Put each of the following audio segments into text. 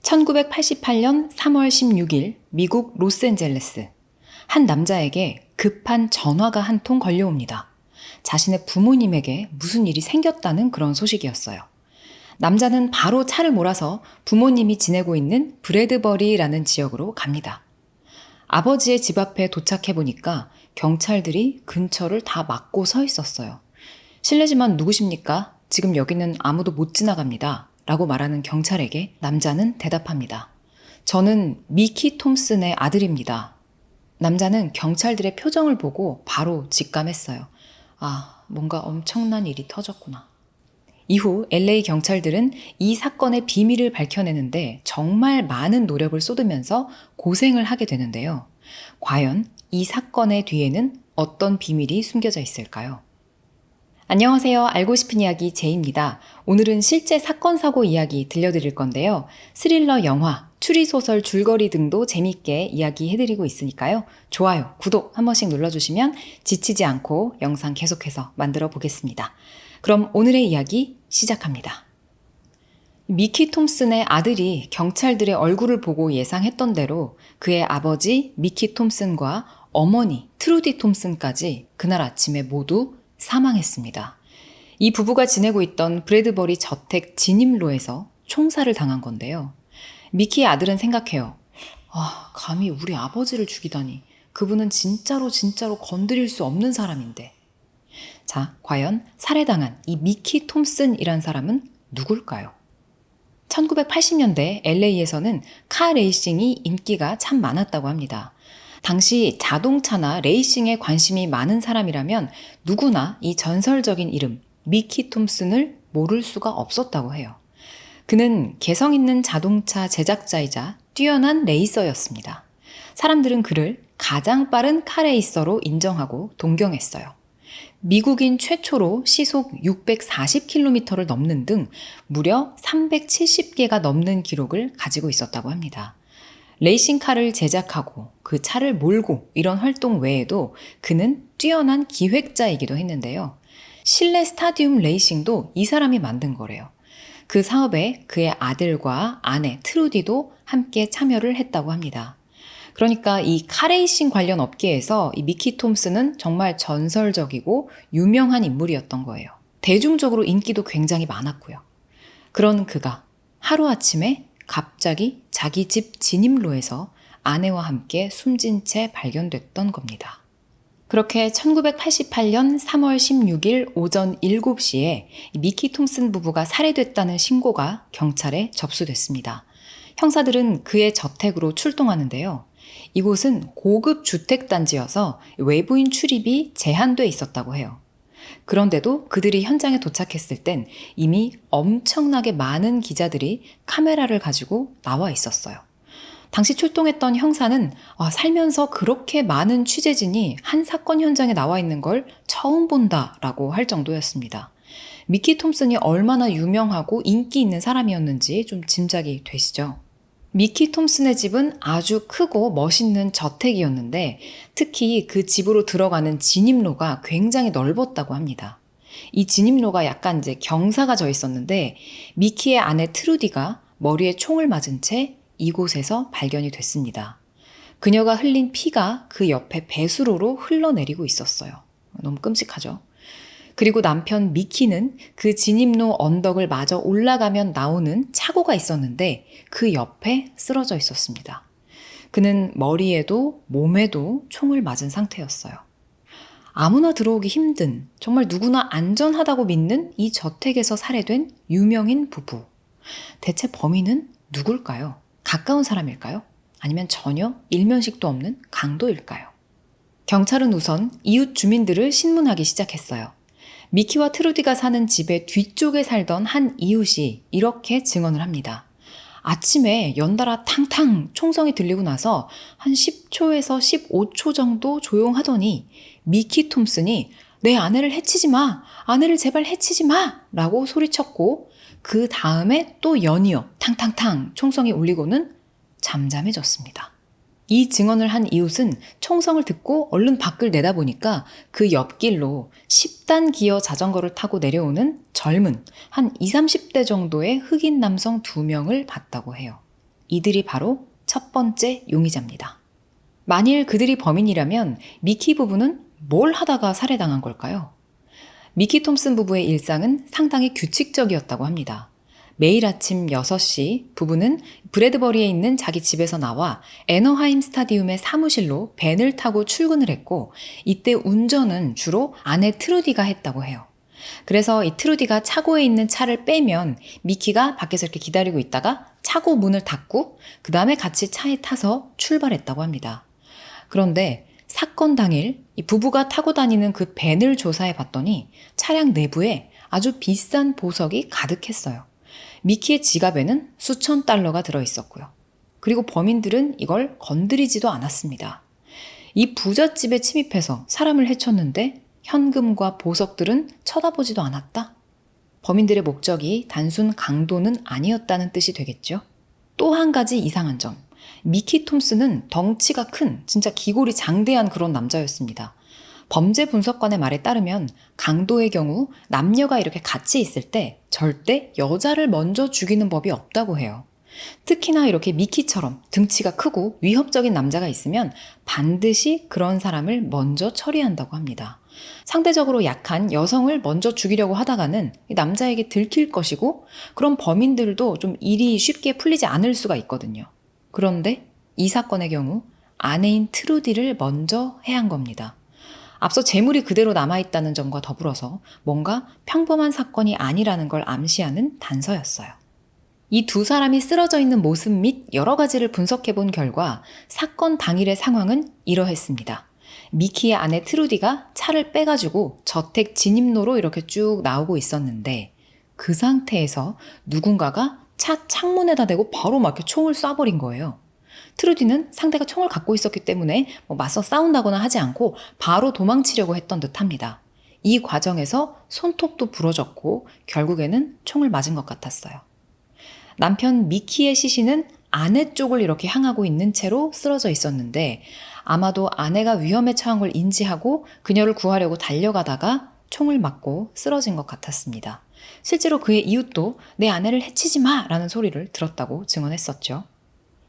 1988년 3월 16일 미국 로스앤젤레스. 한 남자에게 급한 전화가 한 통 걸려옵니다. 자신의 부모님에게 무슨 일이 생겼다는 그런 소식이었어요. 남자는 바로 차를 몰아서 부모님이 지내고 있는 브래드버리라는 지역으로 갑니다. 아버지의 집 앞에 도착해 보니까 경찰들이 근처를 다 막고 서 있었어요. 실례지만 누구십니까? 지금 여기는 아무도 못 지나갑니다. 라고 말하는 경찰에게 남자는 대답합니다. 저는 미키 톰슨의 아들입니다. 남자는 경찰들의 표정을 보고 바로 직감했어요. 아, 뭔가 엄청난 일이 터졌구나. 이후 LA 경찰들은 이 사건의 비밀을 밝혀내는데 정말 많은 노력을 쏟으면서 고생을 하게 되는데요. 과연 이 사건의 뒤에는 어떤 비밀이 숨겨져 있을까요? 안녕하세요. 알고 싶은 이야기 제이입니다. 오늘은 실제 사건 사고 이야기 들려드릴 건데요. 스릴러 영화, 추리소설 줄거리 등도 재미있게 이야기해드리고 있으니까요. 좋아요, 구독 한 번씩 눌러주시면 지치지 않고 영상 계속해서 만들어 보겠습니다. 그럼 오늘의 이야기 시작합니다. 미키 톰슨의 아들이 경찰들의 얼굴을 보고 예상했던 대로 그의 아버지 미키 톰슨과 어머니 트루디 톰슨까지 그날 아침에 모두 사망했습니다. 이 부부가 지내고 있던 브래드버리 저택 진입로에서 총살을 당한 건데요. 미키의 아들은 생각해요. 감히 우리 아버지를 죽이다니. 그분은 진짜로 건드릴 수 없는 사람인데. 자, 과연 살해당한 이 미키 톰슨이란 사람은 누굴까요? 1980년대 LA에서는 카 레이싱이 인기가 참 많았다고 합니다. 당시 자동차나 레이싱에 관심이 많은 사람이라면 누구나 이 전설적인 이름 미키 톰슨을 모를 수가 없었다고 해요. 그는 개성 있는 자동차 제작자이자 뛰어난 레이서였습니다. 사람들은 그를 가장 빠른 카레이서로 인정하고 동경했어요. 미국인 최초로 시속 640km를 넘는 등 무려 370개가 넘는 기록을 가지고 있었다고 합니다. 레이싱카를 제작하고 그 차를 몰고 이런 활동 외에도 그는 뛰어난 기획자이기도 했는데요. 실내 스타디움 레이싱도 이 사람이 만든 거래요. 그 사업에 그의 아들과 아내 트루디도 함께 참여를 했다고 합니다. 그러니까 이 카레이싱 관련 업계에서 이 미키 톰슨은 정말 전설적이고 유명한 인물이었던 거예요. 대중적으로 인기도 굉장히 많았고요. 그런 그가 하루아침에 갑자기 자기 집 진입로에서 아내와 함께 숨진 채 발견됐던 겁니다. 그렇게 1988년 3월 16일 오전 7시에 미키 톰슨 부부가 살해됐다는 신고가 경찰에 접수됐습니다. 형사들은 그의 저택으로 출동하는데요. 이곳은 고급 주택단지여서 외부인 출입이 제한돼 있었다고 해요. 그런데도 그들이 현장에 도착했을 땐 이미 엄청나게 많은 기자들이 카메라를 가지고 나와 있었어요. 당시 출동했던 형사는 살면서 그렇게 많은 취재진이 한 사건 현장에 나와 있는 걸 처음 본다라고 할 정도였습니다. 미키 톰슨이 얼마나 유명하고 인기 있는 사람이었는지 좀 짐작이 되시죠? 미키 톰슨의 집은 아주 크고 멋있는 저택이었는데 특히 그 집으로 들어가는 진입로가 굉장히 넓었다고 합니다. 이 진입로가 약간 경사가 져 있었는데 미키의 아내 트루디가 머리에 총을 맞은 채 이곳에서 발견이 됐습니다. 그녀가 흘린 피가 그 옆에 배수로로 흘러내리고 있었어요. 너무 끔찍하죠? 그리고 남편 미키는 그 진입로 언덕을 마저 올라가면 나오는 차고가 있었는데 그 옆에 쓰러져 있었습니다. 그는 머리에도 몸에도 총을 맞은 상태였어요. 아무나 들어오기 힘든, 정말 누구나 안전하다고 믿는 이 저택에서 살해된 유명인 부부. 대체 범인은 누굴까요? 가까운 사람일까요? 아니면 전혀 일면식도 없는 강도일까요? 경찰은 우선 이웃 주민들을 신문하기 시작했어요. 미키와 트루디가 사는 집의 뒤쪽에 살던 한 이웃이 이렇게 증언을 합니다. 아침에 연달아 탕탕 총성이 들리고 나서 한 10초에서 15초 정도 조용하더니 미키 톰슨이 내 아내를 해치지 마! 아내를 제발 해치지 마! 라고 소리쳤고 그 다음에 또 연이어 탕탕탕 총성이 울리고는 잠잠해졌습니다. 이 증언을 한 이웃은 총성을 듣고 얼른 밖을 내다보니까 그 옆길로 10단 기어 자전거를 타고 내려오는 젊은 한 20, 30대 정도의 흑인 남성 2명을 봤다고 해요. 이들이 바로 첫 번째 용의자입니다. 만일 그들이 범인이라면 미키 부부는 뭘 하다가 살해당한 걸까요? 미키 톰슨 부부의 일상은 상당히 규칙적이었다고 합니다. 매일 아침 6시 부부는 브래드버리에 있는 자기 집에서 나와 애너하임 스타디움의 사무실로 밴을 타고 출근을 했고, 이때 운전은 주로 아내 트루디가 했다고 해요. 그래서 이 트루디가 차고에 있는 차를 빼면 미키가 밖에서 이렇게 기다리고 있다가 차고 문을 닫고 그 다음에 같이 차에 타서 출발했다고 합니다. 그런데 사건 당일 이 부부가 타고 다니는 그 밴을 조사해 봤더니 차량 내부에 아주 비싼 보석이 가득했어요. 미키의 지갑에는 수천 달러가 들어있었고요. 그리고 범인들은 이걸 건드리지도 않았습니다. 이 부잣집에 침입해서 사람을 해쳤는데 현금과 보석들은 쳐다보지도 않았다? 범인들의 목적이 단순 강도는 아니었다는 뜻이 되겠죠. 또 한 가지 이상한 점. 미키 톰슨은 덩치가 큰, 진짜 기골이 장대한 그런 남자였습니다. 범죄 분석관의 말에 따르면 강도의 경우 남녀가 이렇게 같이 있을 때 절대 여자를 먼저 죽이는 법이 없다고 해요. 특히나 이렇게 미키처럼 등치가 크고 위협적인 남자가 있으면 반드시 그런 사람을 먼저 처리한다고 합니다. 상대적으로 약한 여성을 먼저 죽이려고 하다가는 남자에게 들킬 것이고, 그런 범인들도 좀 일이 쉽게 풀리지 않을 수가 있거든요. 그런데 이 사건의 경우 아내인 트루디를 먼저 해한 겁니다. 앞서 재물이 그대로 남아있다는 점과 더불어서 뭔가 평범한 사건이 아니라는 걸 암시하는 단서였어요. 이 두 사람이 쓰러져 있는 모습 및 여러 가지를 분석해 본 결과 사건 당일의 상황은 이러했습니다. 미키의 아내 트루디가 차를 빼가지고 저택 진입로로 이렇게 쭉 나오고 있었는데, 그 상태에서 누군가가 차 창문에다 대고 바로 막 이렇게 총을 쏴버린 거예요. 트루디는 상대가 총을 갖고 있었기 때문에 맞서 싸운다거나 하지 않고 바로 도망치려고 했던 듯합니다. 이 과정에서 손톱도 부러졌고 결국에는 총을 맞은 것 같았어요. 남편 미키의 시신은 아내 쪽을 이렇게 향하고 있는 채로 쓰러져 있었는데, 아마도 아내가 위험에 처한 걸 인지하고 그녀를 구하려고 달려가다가 총을 맞고 쓰러진 것 같았습니다. 실제로 그의 이웃도 내 아내를 해치지 마! 라는 소리를 들었다고 증언했었죠.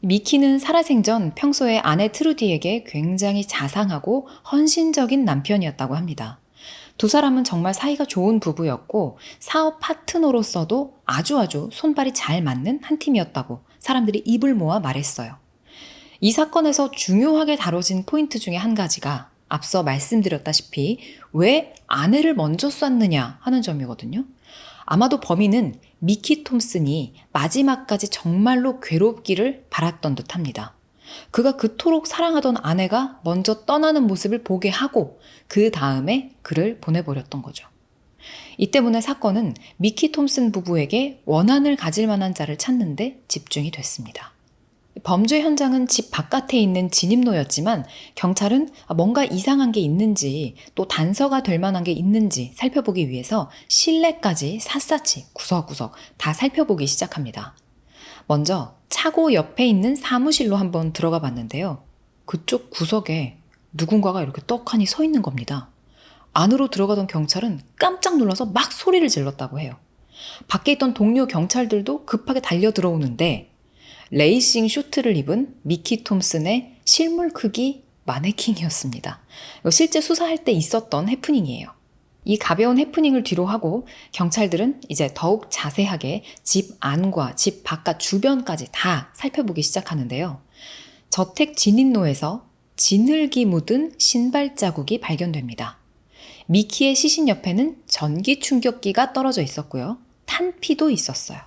미키는 살아생전 평소에 아내 트루디에게 굉장히 자상하고 헌신적인 남편이었다고 합니다. 두 사람은 정말 사이가 좋은 부부였고 사업 파트너로서도 아주 손발이 잘 맞는 한 팀이었다고 사람들이 입을 모아 말했어요. 이 사건에서 중요하게 다뤄진 포인트 중에 한 가지가 앞서 말씀드렸다시피 왜 아내를 먼저 쐈느냐 하는 점이거든요. 아마도 범인은 미키 톰슨이 마지막까지 정말로 괴롭기를 바랐던 듯합니다. 그가 그토록 사랑하던 아내가 먼저 떠나는 모습을 보게 하고 그 다음에 그를 보내버렸던 거죠. 이 때문에 사건은 미키 톰슨 부부에게 원한을 가질 만한 자를 찾는 데 집중이 됐습니다. 범죄 현장은 집 바깥에 있는 진입로였지만 경찰은 뭔가 이상한 게 있는지 또 단서가 될 만한 게 있는지 살펴보기 위해서 실내까지 샅샅이 구석구석 다 살펴보기 시작합니다. 먼저 차고 옆에 있는 사무실로 한번 들어가 봤는데요. 그쪽 구석에 누군가가 이렇게 떡하니 서 있는 겁니다. 안으로 들어가던 경찰은 깜짝 놀라서 막 소리를 질렀다고 해요. 밖에 있던 동료 경찰들도 급하게 달려 들어오는데 레이싱 슈트를 입은 미키 톰슨의 실물 크기 마네킹이었습니다. 실제 수사할 때 있었던 해프닝이에요. 이 가벼운 해프닝을 뒤로 하고 경찰들은 이제 더욱 자세하게 집 안과 집 바깥 주변까지 다 살펴보기 시작하는데요. 저택 진입로에서 진흙이 묻은 신발 자국이 발견됩니다. 미키의 시신 옆에는 전기 충격기가 떨어져 있었고요. 탄피도 있었어요.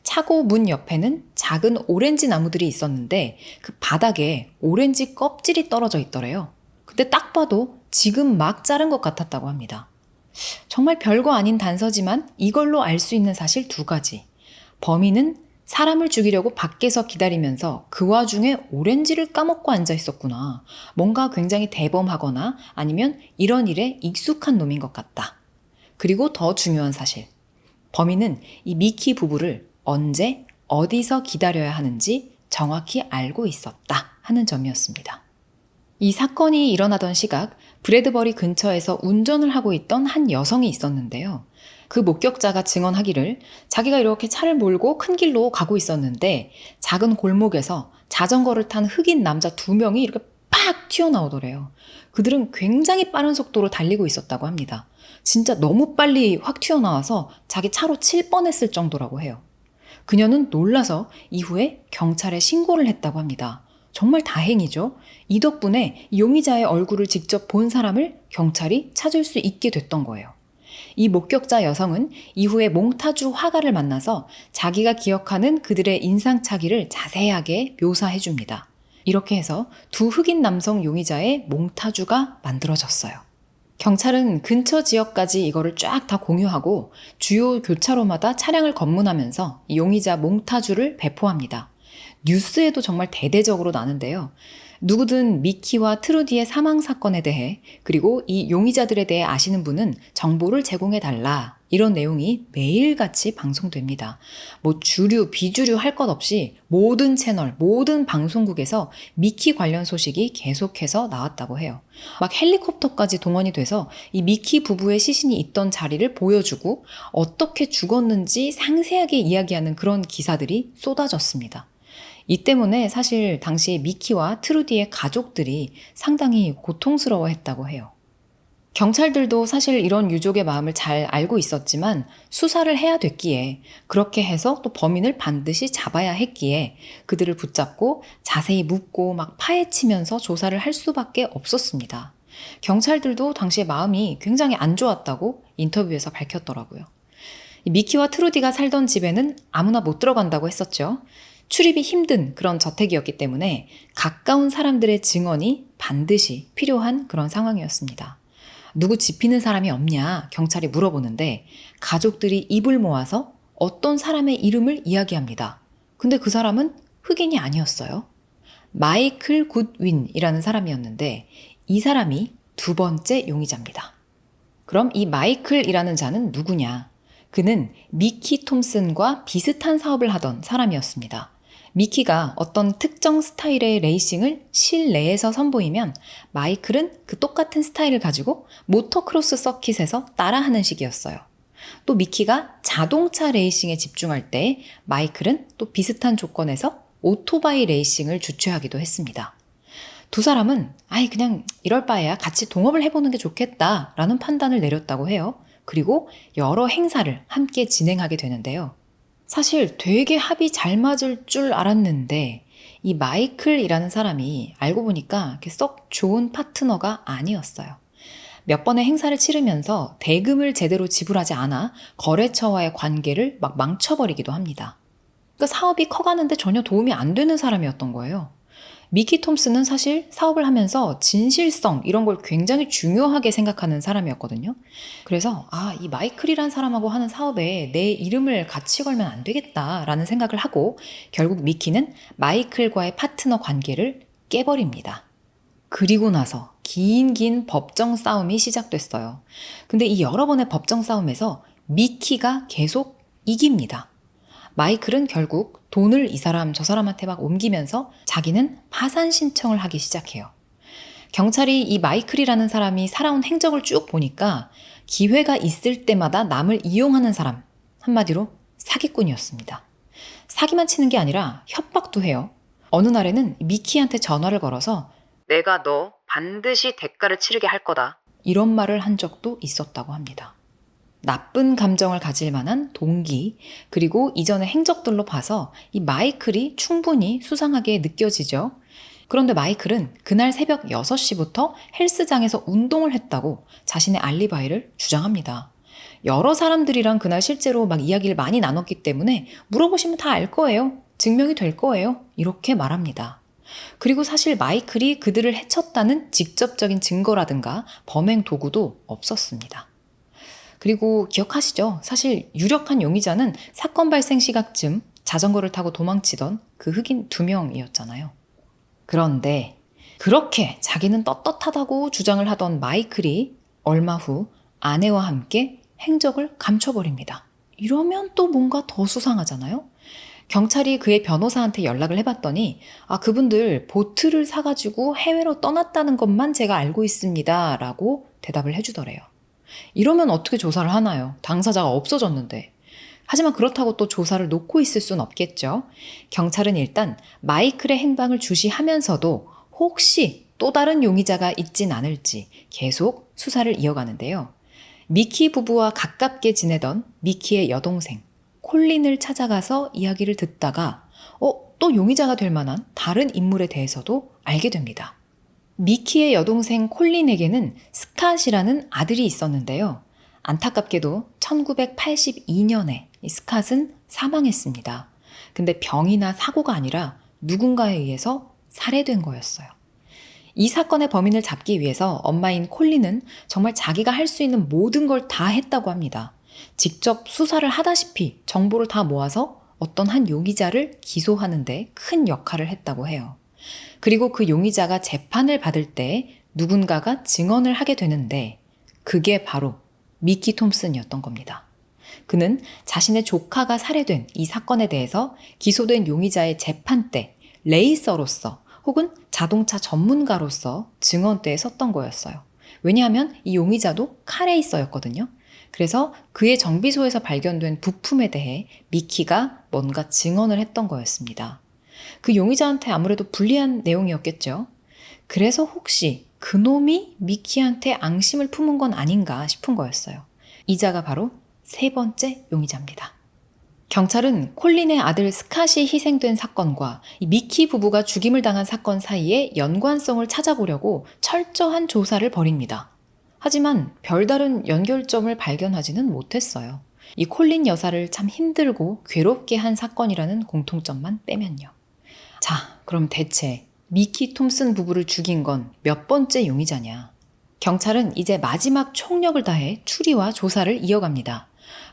차고 문 옆에는 작은 오렌지 나무들이 있었는데 그 바닥에 오렌지 껍질이 떨어져 있더래요. 근데 딱 봐도 지금 막 자른 것 같았다고 합니다. 정말 별거 아닌 단서지만 이걸로 알 수 있는 사실 두 가지. 범인은 사람을 죽이려고 밖에서 기다리면서 그 와중에 오렌지를 까먹고 앉아 있었구나. 뭔가 굉장히 대범하거나 아니면 이런 일에 익숙한 놈인 것 같다. 그리고 더 중요한 사실. 범인은 이 미키 부부를 언제 어디서 기다려야 하는지 정확히 알고 있었다 하는 점이었습니다. 이 사건이 일어나던 시각 브래드버리 근처에서 운전을 하고 있던 한 여성이 있었는데요. 그 목격자가 증언하기를 자기가 이렇게 차를 몰고 큰 길로 가고 있었는데 작은 골목에서 자전거를 탄 흑인 남자 2명이 이렇게 팍 튀어나오더래요. 그들은 굉장히 빠른 속도로 달리고 있었다고 합니다. 진짜 너무 빨리 확 튀어나와서 자기 차로 칠 뻔했을 정도라고 해요. 그녀는 놀라서 이후에 경찰에 신고를 했다고 합니다. 정말 다행이죠. 이 덕분에 용의자의 얼굴을 직접 본 사람을 경찰이 찾을 수 있게 됐던 거예요. 이 목격자 여성은 이후에 몽타주 화가를 만나서 자기가 기억하는 그들의 인상착의를 자세하게 묘사해 줍니다. 이렇게 해서 2 흑인 남성 용의자의 몽타주가 만들어졌어요. 경찰은 근처 지역까지 이거를 쫙 다 공유하고 주요 교차로마다 차량을 검문하면서 용의자 몽타주를 배포합니다. 뉴스에도 정말 대대적으로 나는데요. 누구든 미키와 트루디의 사망 사건에 대해 그리고 이 용의자들에 대해 아시는 분은 정보를 제공해달라. 이런 내용이 매일같이 방송됩니다. 뭐 주류, 비주류 할 것 없이 모든 채널, 모든 방송국에서 미키 관련 소식이 계속해서 나왔다고 해요. 막 헬리콥터까지 동원이 돼서 이 미키 부부의 시신이 있던 자리를 보여주고 어떻게 죽었는지 상세하게 이야기하는 그런 기사들이 쏟아졌습니다. 이 때문에 사실 당시 미키와 트루디의 가족들이 상당히 고통스러워했다고 해요. 경찰들도 사실 이런 유족의 마음을 잘 알고 있었지만 수사를 해야 됐기에 그렇게 해서 또 범인을 반드시 잡아야 했기에 그들을 붙잡고 자세히 묻고 막 파헤치면서 조사를 할 수밖에 없었습니다. 경찰들도 당시에 마음이 굉장히 안 좋았다고 인터뷰에서 밝혔더라고요. 미키와 트루디가 살던 집에는 아무나 못 들어간다고 했었죠. 출입이 힘든 그런 저택이었기 때문에 가까운 사람들의 증언이 반드시 필요한 그런 상황이었습니다. 누구 지피는 사람이 없냐 경찰이 물어보는데 가족들이 입을 모아서 어떤 사람의 이름을 이야기합니다. 근데 그 사람은 흑인이 아니었어요. 마이클 굿윈이라는 사람이었는데 이 사람이 2번째 용의자입니다. 그럼 이 마이클이라는 자는 누구냐? 그는 미키 톰슨과 비슷한 사업을 하던 사람이었습니다. 미키가 어떤 특정 스타일의 레이싱을 실내에서 선보이면 마이클은 그 똑같은 스타일을 가지고 모터크로스 서킷에서 따라하는 식이었어요. 또 미키가 자동차 레이싱에 집중할 때 마이클은 또 비슷한 조건에서 오토바이 레이싱을 주최하기도 했습니다. 2 사람은 그냥 이럴 바에야 같이 동업을 해보는 게 좋겠다라는 판단을 내렸다고 해요. 그리고 여러 행사를 함께 진행하게 되는데요. 사실 되게 합이 잘 맞을 줄 알았는데 이 마이클이라는 사람이 알고 보니까 이렇게 썩 좋은 파트너가 아니었어요. 몇 번의 행사를 치르면서 대금을 제대로 지불하지 않아 거래처와의 관계를 막 망쳐버리기도 합니다. 그러니까 사업이 커가는데 전혀 도움이 안 되는 사람이었던 거예요. 미키 톰슨은 사실 사업을 하면서 진실성 이런 걸 굉장히 중요하게 생각하는 사람이었거든요. 그래서 이 마이클이란 사람하고 하는 사업에 내 이름을 같이 걸면 안 되겠다라는 생각을 하고 결국 미키는 마이클과의 파트너 관계를 깨버립니다. 그리고 나서 긴 법정 싸움이 시작됐어요. 근데 이 여러 번의 법정 싸움에서 미키가 계속 이깁니다. 마이클은 결국 돈을 이 사람 저 사람한테 막 옮기면서 자기는 파산 신청을 하기 시작해요. 경찰이 이 마이클이라는 사람이 살아온 행적을 쭉 보니까 기회가 있을 때마다 남을 이용하는 사람, 한마디로 사기꾼이었습니다. 사기만 치는 게 아니라 협박도 해요. 어느 날에는 미키한테 전화를 걸어서 내가 너 반드시 대가를 치르게 할 거다. 이런 말을 한 적도 있었다고 합니다. 나쁜 감정을 가질 만한 동기, 그리고 이전의 행적들로 봐서 이 마이클이 충분히 수상하게 느껴지죠. 그런데 마이클은 그날 새벽 6시부터 헬스장에서 운동을 했다고 자신의 알리바이를 주장합니다. 여러 사람들이랑 그날 실제로 막 이야기를 많이 나눴기 때문에 물어보시면 다 알 거예요. 증명이 될 거예요. 이렇게 말합니다. 그리고 사실 마이클이 그들을 해쳤다는 직접적인 증거라든가 범행 도구도 없었습니다. 그리고 기억하시죠? 사실 유력한 용의자는 사건 발생 시각쯤 자전거를 타고 도망치던 그 흑인 2명이었잖아요. 그런데 그렇게 자기는 떳떳하다고 주장을 하던 마이클이 얼마 후 아내와 함께 행적을 감춰버립니다. 이러면 또 뭔가 더 수상하잖아요? 경찰이 그의 변호사한테 연락을 해봤더니 그분들 보트를 사가지고 해외로 떠났다는 것만 제가 알고 있습니다 라고 대답을 해주더래요. 이러면 어떻게 조사를 하나요? 당사자가 없어졌는데. 하지만 그렇다고 또 조사를 놓고 있을 순 없겠죠. 경찰은 일단 마이클의 행방을 주시하면서도 혹시 또 다른 용의자가 있진 않을지 계속 수사를 이어가는데요. 미키 부부와 가깝게 지내던 미키의 여동생 콜린을 찾아가서 이야기를 듣다가 또 용의자가 될 만한 다른 인물에 대해서도 알게 됩니다. 미키의 여동생 콜린에게는 스캇이라는 아들이 있었는데요. 안타깝게도 1982년에 스캇은 사망했습니다. 근데 병이나 사고가 아니라 누군가에 의해서 살해된 거였어요. 이 사건의 범인을 잡기 위해서 엄마인 콜린은 정말 자기가 할 수 있는 모든 걸 다 했다고 합니다. 직접 수사를 하다시피 정보를 다 모아서 어떤 한 용의자를 기소하는데 큰 역할을 했다고 해요. 그리고 그 용의자가 재판을 받을 때 누군가가 증언을 하게 되는데 그게 바로 미키 톰슨이었던 겁니다. 그는 자신의 조카가 살해된 이 사건에 대해서 기소된 용의자의 재판 때 레이서로서 혹은 자동차 전문가로서 증언대에 섰던 거였어요. 왜냐하면 이 용의자도 카레이서였거든요. 그래서 그의 정비소에서 발견된 부품에 대해 미키가 뭔가 증언을 했던 거였습니다. 그 용의자한테 아무래도 불리한 내용이었겠죠. 그래서 혹시 그놈이 미키한테 앙심을 품은 건 아닌가 싶은 거였어요. 이 자가 바로 세 번째 용의자입니다. 경찰은 콜린의 아들 스캇이 희생된 사건과 이 미키 부부가 죽임을 당한 사건 사이에 연관성을 찾아보려고 철저한 조사를 벌입니다. 하지만 별다른 연결점을 발견하지는 못했어요. 이 콜린 여사를 참 힘들고 괴롭게 한 사건이라는 공통점만 빼면요. 자, 그럼 대체 미키 톰슨 부부를 죽인 건 몇 번째 용의자냐? 경찰은 이제 마지막 총력을 다해 추리와 조사를 이어갑니다.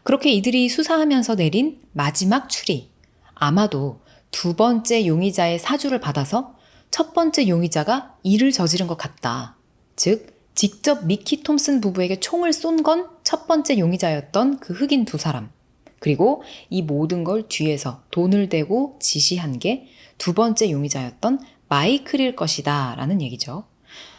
그렇게 이들이 수사하면서 내린 마지막 추리. 아마도 두 번째 용의자의 사주를 받아서 첫 번째 용의자가 일을 저지른 것 같다. 즉, 직접 미키 톰슨 부부에게 총을 쏜 건 첫 번째 용의자였던 그 흑인 두 사람. 그리고 이 모든 걸 뒤에서 돈을 대고 지시한 게 두 번째 용의자였던 마이클일 것이다 라는 얘기죠.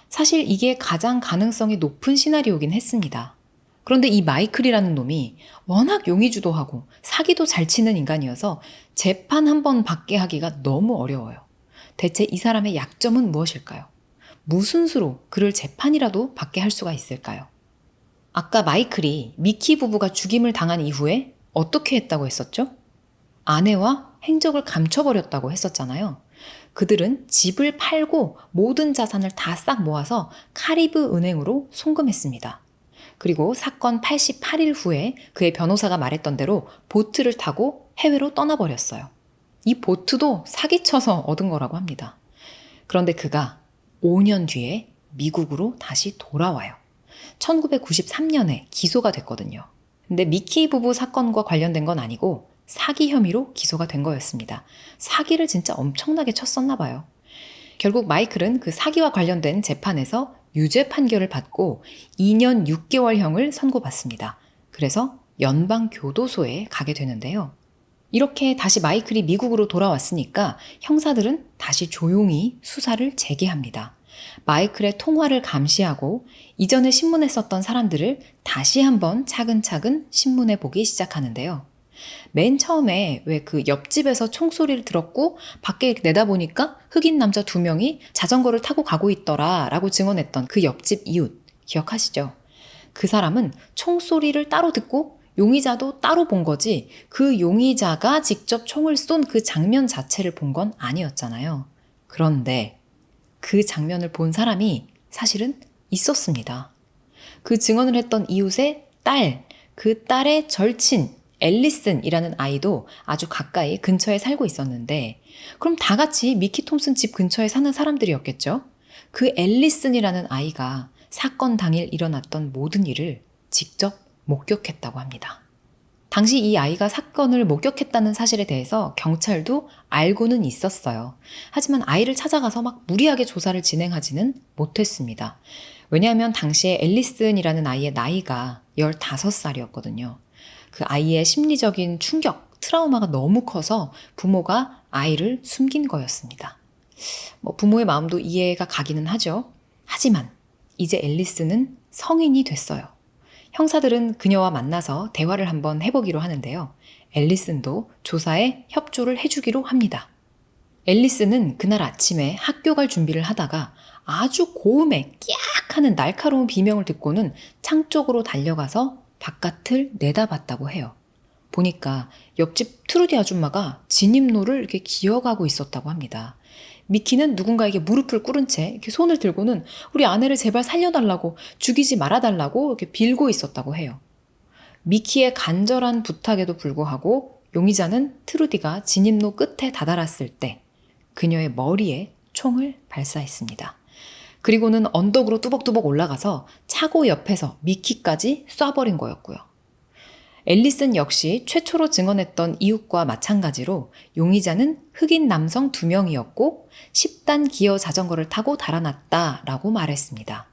사실 이게 가장 가능성이 높은 시나리오긴 했습니다. 그런데 이 마이클이라는 놈이 워낙 용의주도하고 사기도 잘 치는 인간이어서 재판 한 번 받게 하기가 너무 어려워요. 대체 이 사람의 약점은 무엇일까요? 무슨 수로 그를 재판이라도 받게 할 수가 있을까요? 아까 마이클이 미키 부부가 죽임을 당한 이후에 어떻게 했다고 했었죠? 아내와 행적을 감춰버렸다고 했었잖아요. 그들은 집을 팔고 모든 자산을 다 싹 모아서 카리브 은행으로 송금했습니다. 그리고 사건 88일 후에 그의 변호사가 말했던 대로 보트를 타고 해외로 떠나버렸어요. 이 보트도 사기쳐서 얻은 거라고 합니다. 그런데 그가 5년 뒤에 미국으로 다시 돌아와요. 1993년에 기소가 됐거든요. 근데 미키 부부 사건과 관련된 건 아니고 사기 혐의로 기소가 된 거였습니다. 사기를 진짜 엄청나게 쳤었나 봐요. 결국 마이클은 그 사기와 관련된 재판에서 유죄 판결을 받고 2년 6개월형을 선고받습니다. 그래서 연방교도소에 가게 되는데요. 이렇게 다시 마이클이 미국으로 돌아왔으니까 형사들은 다시 조용히 수사를 재개합니다. 마이클의 통화를 감시하고 이전에 신문에 썼던 사람들을 다시 한번 차근차근 신문에 보기 시작하는데요. 맨 처음에 왜 그 옆집에서 총소리를 들었고 밖에 내다보니까 흑인 남자 2명이 자전거를 타고 가고 있더라 라고 증언했던 그 옆집 이웃 기억하시죠? 그 사람은 총소리를 따로 듣고 용의자도 따로 본 거지 그 용의자가 직접 총을 쏜 그 장면 자체를 본 건 아니었잖아요. 그런데 그 장면을 본 사람이 사실은 있었습니다. 그 증언을 했던 이웃의 딸, 그 딸의 절친 앨리슨이라는 아이도 아주 가까이 근처에 살고 있었는데 그럼 다 같이 미키 톰슨 집 근처에 사는 사람들이었겠죠? 그 앨리슨이라는 아이가 사건 당일 일어났던 모든 일을 직접 목격했다고 합니다. 당시 이 아이가 사건을 목격했다는 사실에 대해서 경찰도 알고는 있었어요. 하지만 아이를 찾아가서 막 무리하게 조사를 진행하지는 못했습니다. 왜냐하면 당시에 앨리슨이라는 아이의 나이가 15살이었거든요. 그 아이의 심리적인 충격, 트라우마가 너무 커서 부모가 아이를 숨긴 거였습니다. 부모의 마음도 이해가 가기는 하죠. 하지만 이제 앨리스는 성인이 됐어요. 형사들은 그녀와 만나서 대화를 한번 해보기로 하는데요. 앨리슨도 조사에 협조를 해주기로 합니다. 앨리슨은 그날 아침에 학교 갈 준비를 하다가 아주 고음에 끼악 하는 날카로운 비명을 듣고는 창 쪽으로 달려가서 바깥을 내다봤다고 해요. 보니까 옆집 트루디 아줌마가 진입로를 이렇게 기어가고 있었다고 합니다. 미키는 누군가에게 무릎을 꿇은 채 이렇게 손을 들고는 우리 아내를 제발 살려달라고, 죽이지 말아달라고 이렇게 빌고 있었다고 해요. 미키의 간절한 부탁에도 불구하고 용의자는 트루디가 진입로 끝에 다다랐을 때 그녀의 머리에 총을 발사했습니다. 그리고는 언덕으로 뚜벅뚜벅 올라가서 차고 옆에서 미키까지 쏴버린 거였고요. 앨리슨 역시 최초로 증언했던 이웃과 마찬가지로 용의자는 흑인 남성 2명이었고 10단 기어 자전거를 타고 달아났다라고 말했습니다.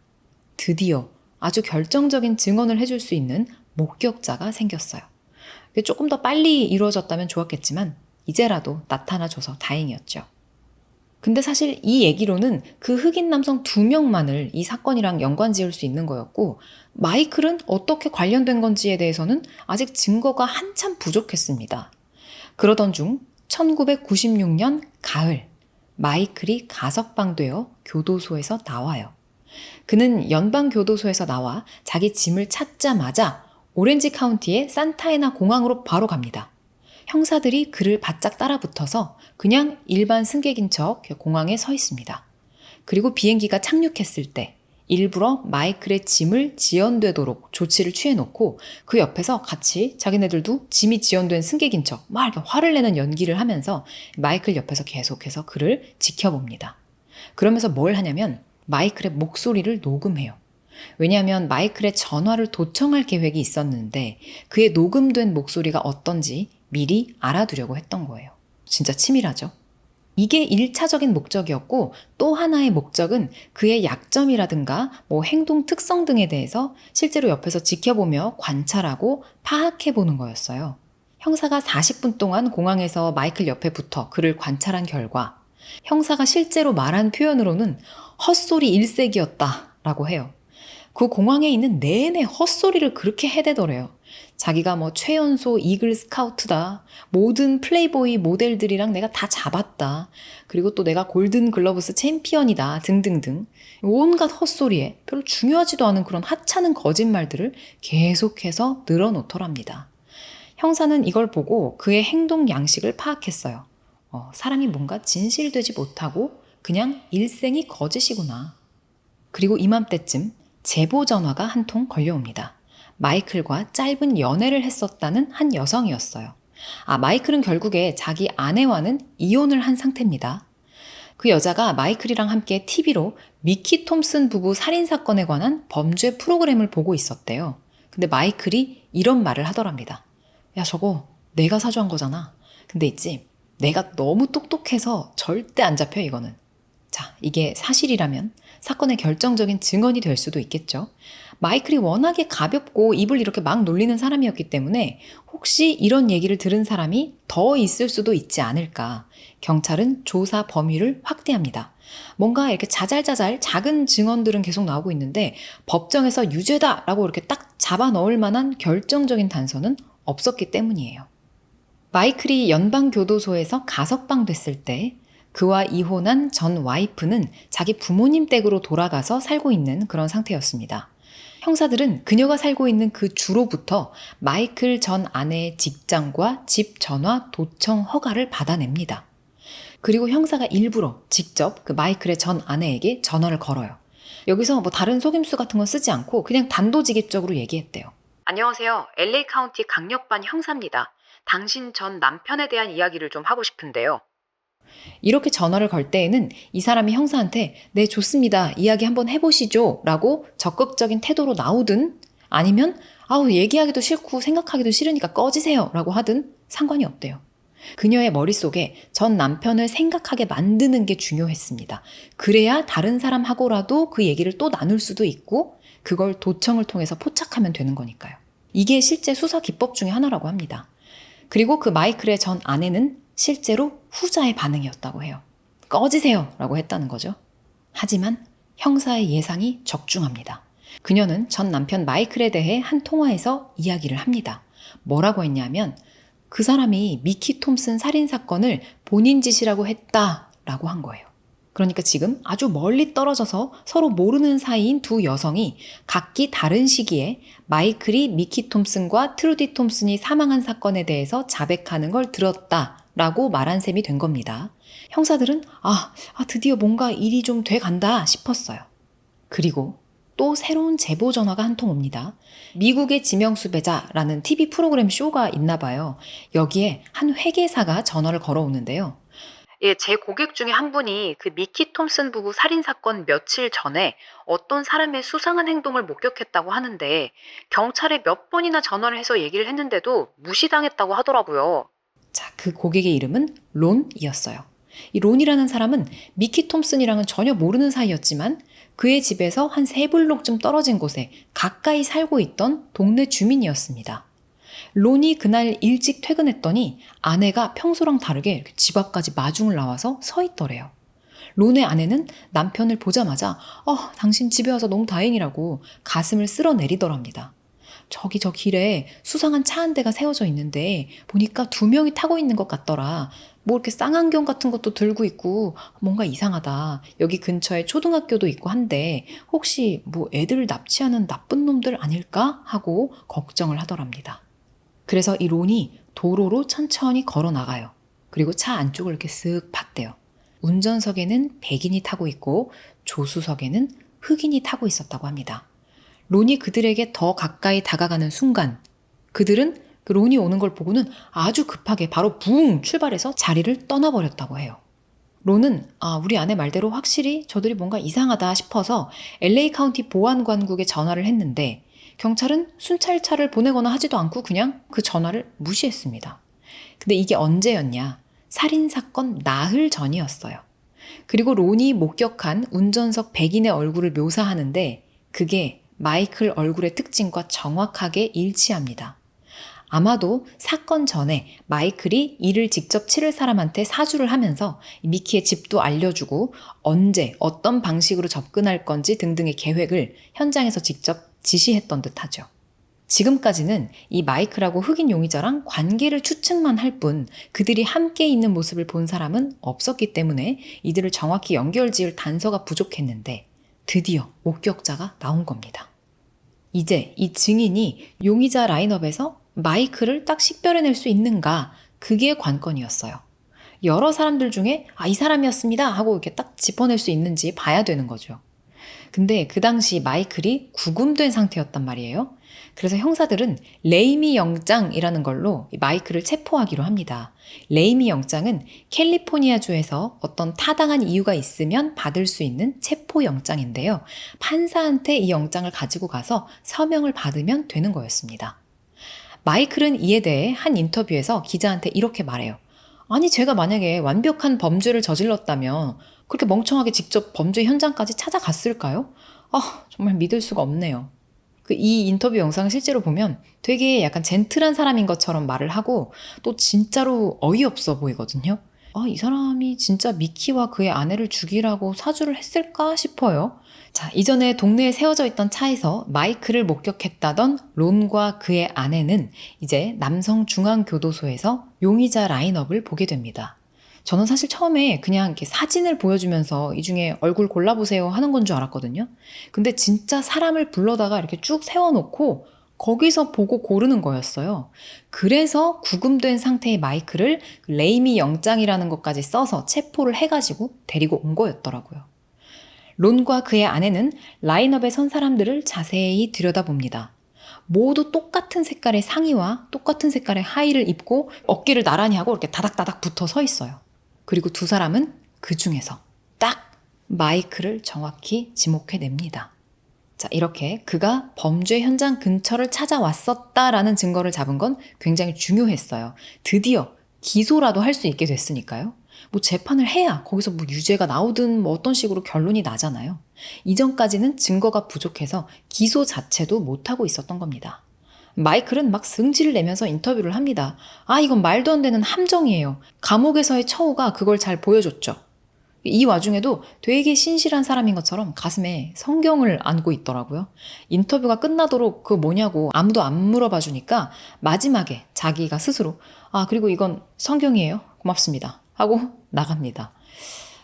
드디어 아주 결정적인 증언을 해줄 수 있는 목격자가 생겼어요. 조금 더 빨리 이루어졌다면 좋았겠지만 이제라도 나타나줘서 다행이었죠. 근데 사실 이 얘기로는 그 흑인 남성 2명만을 이 사건이랑 연관 지을 수 있는 거였고 마이클은 어떻게 관련된 건지에 대해서는 아직 증거가 한참 부족했습니다. 그러던 중 1996년 가을 마이클이 가석방되어 교도소에서 나와요. 그는 연방교도소에서 나와 자기 짐을 찾자마자 오렌지 카운티의 산타에나 공항으로 바로 갑니다. 형사들이 그를 바짝 따라붙어서 그냥 일반 승객인 척 공항에 서 있습니다. 그리고 비행기가 착륙했을 때 일부러 마이클의 짐을 지연되도록 조치를 취해놓고 그 옆에서 같이 자기네들도 짐이 지연된 승객인 척 막 이렇게 화를 내는 연기를 하면서 마이클 옆에서 계속해서 그를 지켜봅니다. 그러면서 뭘 하냐면 마이클의 목소리를 녹음해요. 왜냐하면 마이클의 전화를 도청할 계획이 있었는데 그의 녹음된 목소리가 어떤지 미리 알아두려고 했던 거예요. 진짜 치밀하죠? 이게 1차적인 목적이었고 또 하나의 목적은 그의 약점이라든가 행동 특성 등에 대해서 실제로 옆에서 지켜보며 관찰하고 파악해보는 거였어요. 형사가 40분 동안 공항에서 마이클 옆에 붙어 그를 관찰한 결과 형사가 실제로 말한 표현으로는 헛소리 일색이었다라고 해요. 그 공항에 있는 내내 헛소리를 그렇게 해대더래요. 자기가 최연소 이글 스카우트다. 모든 플레이보이 모델들이랑 내가 다 잡았다. 그리고 또 내가 골든 글러브스 챔피언이다. 등등등. 온갖 헛소리에 별로 중요하지도 않은 그런 하찮은 거짓말들을 계속해서 늘어놓더랍니다. 형사는 이걸 보고 그의 행동 양식을 파악했어요. 사람이 뭔가 진실되지 못하고 그냥 일생이 거짓이구나. 그리고 이맘때쯤 제보 전화가 한 통 걸려옵니다. 마이클과 짧은 연애를 했었다는 한 여성이었어요. 마이클은 결국에 자기 아내와는 이혼을 한 상태입니다. 그 여자가 마이클이랑 함께 TV로 미키 톰슨 부부 살인사건에 관한 범죄 프로그램을 보고 있었대요. 근데 마이클이 이런 말을 하더랍니다. 야, 저거 내가 사주한 거잖아. 근데 있지, 내가 너무 똑똑해서 절대 안 잡혀, 이거는. 자, 이게 사실이라면 사건의 결정적인 증언이 될 수도 있겠죠. 마이클이 워낙에 가볍고 입을 이렇게 막 놀리는 사람이었기 때문에 혹시 이런 얘기를 들은 사람이 더 있을 수도 있지 않을까. 경찰은 조사 범위를 확대합니다. 뭔가 이렇게 자잘자잘 작은 증언들은 계속 나오고 있는데 법정에서 유죄다라고 이렇게 딱 잡아 넣을 만한 결정적인 단서는 없었기 때문이에요. 마이클이 연방교도소에서 가석방됐을 때 그와 이혼한 전 와이프는 자기 부모님 댁으로 돌아가서 살고 있는 그런 상태였습니다. 형사들은 그녀가 살고 있는 그 주로부터 마이클 전 아내의 직장과 집 전화 도청 허가를 받아냅니다. 그리고 형사가 일부러 직접 그 마이클의 전 아내에게 전화를 걸어요. 여기서 다른 속임수 같은 거 쓰지 않고 그냥 단도직입적으로 얘기했대요. 안녕하세요. LA 카운티 강력반 형사입니다. 당신 전 남편에 대한 이야기를 좀 하고 싶은데요. 이렇게 전화를 걸 때에는 이 사람이 형사한테 네, 좋습니다. 이야기 한번 해보시죠. 라고 적극적인 태도로 나오든 아니면 얘기하기도 싫고 생각하기도 싫으니까 꺼지세요. 라고 하든 상관이 없대요. 그녀의 머릿속에 전 남편을 생각하게 만드는 게 중요했습니다. 그래야 다른 사람하고라도 그 얘기를 또 나눌 수도 있고 그걸 도청을 통해서 포착하면 되는 거니까요. 이게 실제 수사 기법 중에 하나라고 합니다. 그리고 그 마이클의 전 아내는 실제로 후자의 반응이었다고 해요. 꺼지세요 라고 했다는 거죠. 하지만 형사의 예상이 적중합니다. 그녀는 전 남편 마이클에 대해 한 통화에서 이야기를 합니다. 뭐라고 했냐면 그 사람이 미키 톰슨 살인사건을 본인 짓이라고 했다라고 한 거예요. 그러니까 지금 아주 멀리 떨어져서 서로 모르는 사이인 두 여성이 각기 다른 시기에 마이클이 미키 톰슨과 트루디 톰슨이 사망한 사건에 대해서 자백하는 걸 들었다라고 말한 셈이 된 겁니다. 형사들은 드디어 뭔가 일이 좀 돼간다 싶었어요. 그리고 또 새로운 제보 전화가 한 통 옵니다. 미국의 지명수배자라는 TV 프로그램 쇼가 있나 봐요. 여기에 한 회계사가 전화를 걸어오는데요. 예, 제 고객 중에 한 분이 그 미키 톰슨 부부 살인사건 며칠 전에 어떤 사람의 수상한 행동을 목격했다고 하는데 경찰에 몇 번이나 전화를 해서 얘기를 했는데도 무시당했다고 하더라고요. 자, 그 고객의 이름은 론이었어요. 이 론이라는 사람은 미키 톰슨이랑은 전혀 모르는 사이였지만 그의 집에서 한 3블록쯤 떨어진 곳에 가까이 살고 있던 동네 주민이었습니다. 론이 그날 일찍 퇴근했더니 아내가 평소랑 다르게 이렇게 집 앞까지 마중을 나와서 서 있더래요. 론의 아내는 남편을 보자마자 당신 집에 와서 너무 다행이라고 가슴을 쓸어내리더랍니다. 저기 저 길에 수상한 차 한 대가 세워져 있는데 보니까 2명이 타고 있는 것 같더라. 뭐 이렇게 쌍안경 같은 것도 들고 있고 뭔가 이상하다. 여기 근처에 초등학교도 있고 한데 혹시 뭐 애들을 납치하는 나쁜 놈들 아닐까 하고 걱정을 하더랍니다. 그래서 이 론이 도로로 천천히 걸어 나가요. 그리고 차 안쪽을 이렇게 쓱 봤대요. 운전석에는 백인이 타고 있고 조수석에는 흑인이 타고 있었다고 합니다. 론이 그들에게 더 가까이 다가가는 순간 그들은 그 론이 오는 걸 보고는 아주 급하게 바로 붕 출발해서 자리를 떠나버렸다고 해요. 론은 우리 아내 말대로 확실히 저들이 뭔가 이상하다 싶어서 LA 카운티 보안관국에 전화를 했는데 경찰은 순찰차를 보내거나 하지도 않고 그냥 그 전화를 무시했습니다. 근데 이게 언제였냐? 살인사건 나흘 전이었어요. 그리고 론이 목격한 운전석 백인의 얼굴을 묘사하는데 그게 마이클 얼굴의 특징과 정확하게 일치합니다. 아마도 사건 전에 마이클이 이를 직접 치를 사람한테 사주를 하면서 미키의 집도 알려주고 언제 어떤 방식으로 접근할 건지 등등의 계획을 현장에서 직접 지시했던 듯하죠. 지금까지는 이 마이클하고 흑인 용의자랑 관계를 추측만 할 뿐 그들이 함께 있는 모습을 본 사람은 없었기 때문에 이들을 정확히 연결지을 단서가 부족했는데 드디어 목격자가 나온 겁니다. 이제 이 증인이 용의자 라인업에서 마이클을 딱 식별해낼 수 있는가? 그게 관건이었어요. 여러 사람들 중에 이 사람이었습니다 하고 이렇게 딱 짚어낼 수 있는지 봐야 되는 거죠. 근데 그 당시 마이클이 구금된 상태였단 말이에요. 그래서 형사들은 레이미 영장이라는 걸로 마이클을 체포하기로 합니다. 레이미 영장은 캘리포니아주에서 어떤 타당한 이유가 있으면 받을 수 있는 체포 영장인데요. 판사한테 이 영장을 가지고 가서 서명을 받으면 되는 거였습니다. 마이클은 이에 대해 한 인터뷰에서 기자한테 이렇게 말해요. 아니 제가 만약에 완벽한 범죄를 저질렀다면 그렇게 멍청하게 직접 범죄 현장까지 찾아갔을까요? 정말 믿을 수가 없네요. 이 인터뷰 영상을 실제로 보면 되게 약간 젠틀한 사람인 것처럼 말을 하고 또 진짜로 어이없어 보이거든요. 이 사람이 진짜 미키와 그의 아내를 죽이라고 사주를 했을까 싶어요. 자, 이전에 동네에 세워져 있던 차에서 마이클을 목격했다던 론과 그의 아내는 이제 남성중앙교도소에서 용의자 라인업을 보게 됩니다. 저는 사실 처음에 그냥 이렇게 사진을 보여주면서 이 중에 얼굴 골라보세요 하는 건 줄 알았거든요. 근데 진짜 사람을 불러다가 이렇게 쭉 세워놓고 거기서 보고 고르는 거였어요. 그래서 구금된 상태의 마이클을 레이미 영장이라는 것까지 써서 체포를 해가지고 데리고 온 거였더라고요. 론과 그의 아내는 라인업에 선 사람들을 자세히 들여다봅니다. 모두 똑같은 색깔의 상의와 똑같은 색깔의 하의를 입고 어깨를 나란히 하고 이렇게 다닥다닥 붙어 서 있어요. 그리고 두 사람은 그 중에서 딱 마이클을 정확히 지목해냅니다. 자, 이렇게 그가 범죄 현장 근처를 찾아왔었다라는 증거를 잡은 건 굉장히 중요했어요. 드디어 기소라도 할 수 있게 됐으니까요. 뭐 재판을 해야 거기서 뭐 유죄가 나오든 뭐 어떤 식으로 결론이 나잖아요. 이전까지는 증거가 부족해서 기소 자체도 못하고 있었던 겁니다. 마이클은 막 승질을 내면서 인터뷰를 합니다. 이건 말도 안 되는 함정이에요. 감옥에서의 처우가 그걸 잘 보여줬죠. 이 와중에도 되게 신실한 사람인 것처럼 가슴에 성경을 안고 있더라고요. 인터뷰가 끝나도록 그거 뭐냐고 아무도 안 물어봐 주니까 마지막에 자기가 스스로 그리고 이건 성경이에요. 고맙습니다. 하고 나갑니다.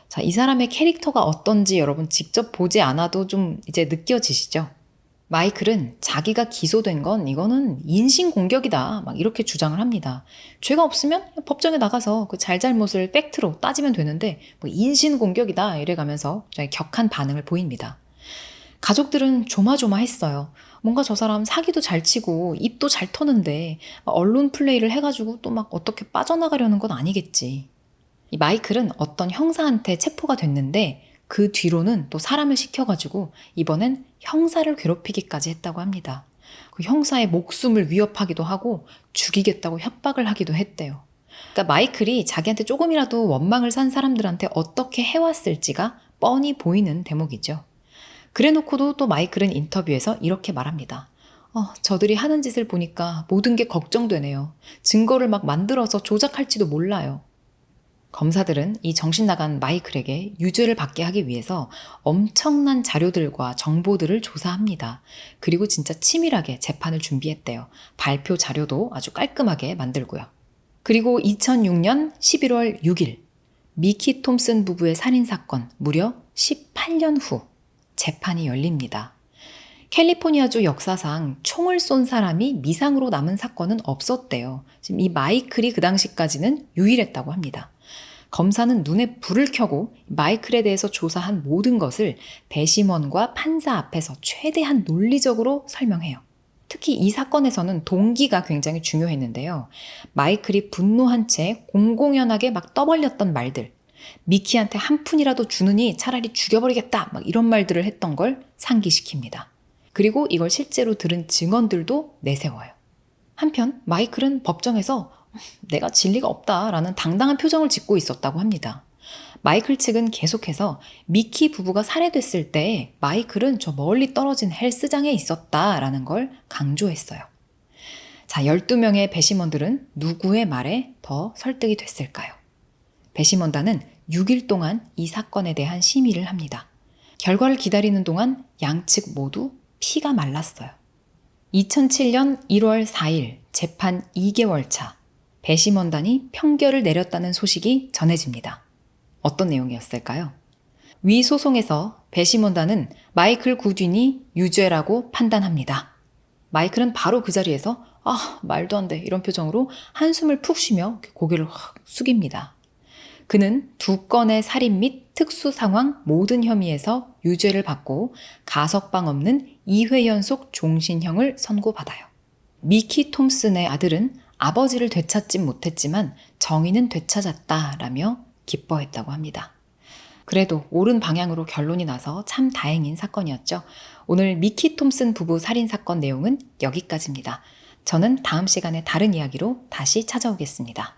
자, 이 사람의 캐릭터가 어떤지 여러분 직접 보지 않아도 좀 이제 느껴지시죠? 마이클은 자기가 기소된 건 이거는 인신공격이다 막 이렇게 주장을 합니다. 죄가 없으면 법정에 나가서 그 잘잘못을 팩트로 따지면 되는데 뭐 인신공격이다 이래가면서 굉장히 격한 반응을 보입니다. 가족들은 조마조마했어요. 뭔가 저 사람 사기도 잘 치고 입도 잘 터는데 언론 플레이를 해가지고 또 막 어떻게 빠져나가려는 건 아니겠지. 이 마이클은 어떤 형사한테 체포가 됐는데 그 뒤로는 또 사람을 시켜가지고 이번엔 형사를 괴롭히기까지 했다고 합니다. 그 형사의 목숨을 위협하기도 하고 죽이겠다고 협박을 하기도 했대요. 그러니까 마이클이 자기한테 조금이라도 원망을 산 사람들한테 어떻게 해왔을지가 뻔히 보이는 대목이죠. 그래놓고도 또 마이클은 인터뷰에서 이렇게 말합니다. 저들이 하는 짓을 보니까 모든 게 걱정되네요. 증거를 막 만들어서 조작할지도 몰라요. 검사들은 이 정신나간 마이클에게 유죄를 받게 하기 위해서 엄청난 자료들과 정보들을 조사합니다. 그리고 진짜 치밀하게 재판을 준비했대요. 발표 자료도 아주 깔끔하게 만들고요. 그리고 2006년 11월 6일 미키 톰슨 부부의 살인사건 무려 18년 후 재판이 열립니다. 캘리포니아주 역사상 총을 쏜 사람이 미상으로 남은 사건은 없었대요. 지금 이 마이클이 그 당시까지는 유일했다고 합니다. 검사는 눈에 불을 켜고 마이클에 대해서 조사한 모든 것을 배심원과 판사 앞에서 최대한 논리적으로 설명해요. 특히 이 사건에서는 동기가 굉장히 중요했는데요. 마이클이 분노한 채 공공연하게 막 떠벌렸던 말들, 미키한테 한 푼이라도 주느니 차라리 죽여버리겠다 막 이런 말들을 했던 걸 상기시킵니다. 그리고 이걸 실제로 들은 증언들도 내세워요. 한편 마이클은 법정에서 내가 진리가 없다라는 당당한 표정을 짓고 있었다고 합니다. 마이클 측은 계속해서 미키 부부가 살해됐을 때 마이클은 저 멀리 떨어진 헬스장에 있었다라는 걸 강조했어요. 자, 12명의 배심원들은 누구의 말에 더 설득이 됐을까요? 배심원단은 6일 동안 이 사건에 대한 심의를 합니다. 결과를 기다리는 동안 양측 모두 피가 말랐어요. 2007년 1월 4일 재판 2개월 차 배심원단이 평결을 내렸다는 소식이 전해집니다. 어떤 내용이었을까요? 위 소송에서 배심원단은 마이클 구딘이 유죄라고 판단합니다. 마이클은 바로 그 자리에서 말도 안 돼 이런 표정으로 한숨을 푹 쉬며 고개를 확 숙입니다. 그는 2건의 살인 및 특수 상황 모든 혐의에서 유죄를 받고 가석방 없는 2회 연속 종신형을 선고받아요. 미키 톰슨의 아들은 아버지를 되찾진 못했지만 정의는 되찾았다라며 기뻐했다고 합니다. 그래도 옳은 방향으로 결론이 나서 참 다행인 사건이었죠. 오늘 미키 톰슨 부부 살인사건 내용은 여기까지입니다. 저는 다음 시간에 다른 이야기로 다시 찾아오겠습니다.